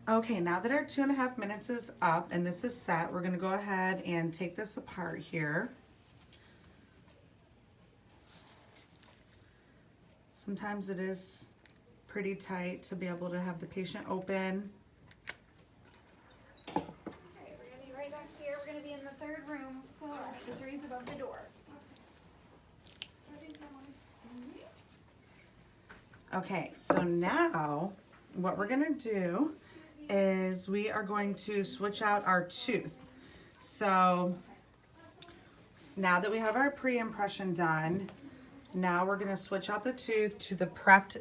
Okay, now that our 2.5 minutes is up and this is set, we're gonna go ahead and take this apart here. Sometimes it is pretty tight to be able to have the patient open. Okay, we're gonna be right back here. We're gonna be in the third room to the left. The three's above the door. Okay, so now what we're gonna do is we are going to switch out our tooth. So now that we have our pre-impression done, now we're gonna switch out the tooth to the prepped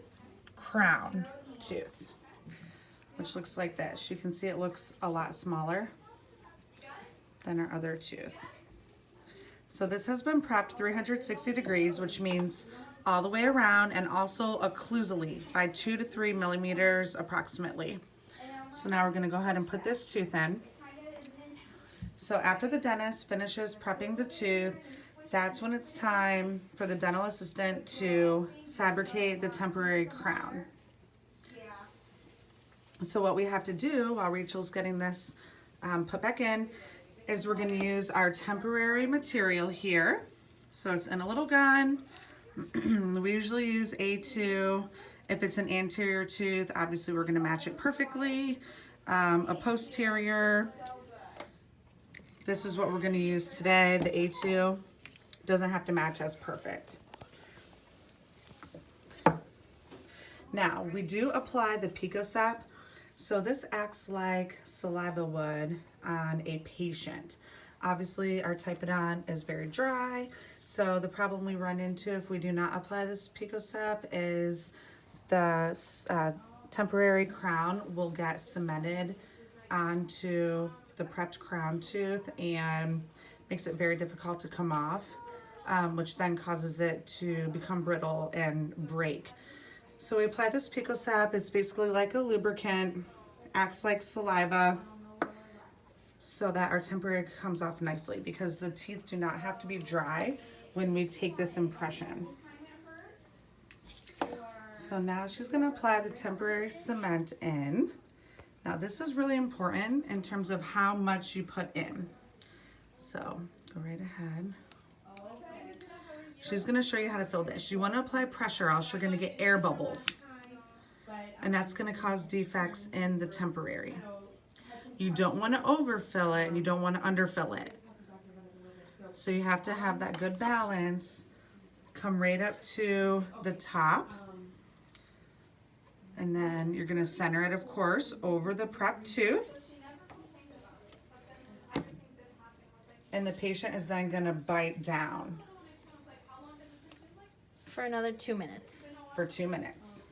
crown tooth, which looks like this. You can see it looks a lot smaller than our other tooth. So this has been prepped 360 degrees, which means all the way around, and also occlusally by 2 to 3 millimeters approximately. So now we're gonna go ahead and put this tooth in. So after the dentist finishes prepping the tooth, that's when it's time for the dental assistant to fabricate the temporary crown. So what we have to do while Rachel's getting this put back in is we're gonna use our temporary material here. So it's in a little gun. We usually use A2. If it's an anterior tooth, obviously we're gonna match it perfectly. A posterior, this is what we're gonna use today, the A2. Doesn't have to match as perfect. Now, we do apply the Picosep. So this acts like saliva would on a patient. Obviously, our Typodont is very dry, so the problem we run into if we do not apply this Picosep is the temporary crown will get cemented onto the prepped crown tooth and makes it very difficult to come off, which then causes it to become brittle and break. So we apply this Picosep. It's basically like a lubricant, acts like saliva, so that our temporary comes off nicely, because the teeth do not have to be dry when we take this impression. So now she's gonna apply the temporary cement in. Now this is really important in terms of how much you put in. So go right ahead. She's gonna show you how to fill this. You wanna apply pressure, else you're gonna get air bubbles. And that's gonna cause defects in the temporary. You don't wanna overfill it and you don't wanna underfill it. So you have to have that good balance. Come right up to the top. And then you're gonna center it, of course, over the prepped tooth. And the patient is then gonna bite down For another 2 minutes. for 2 minutes.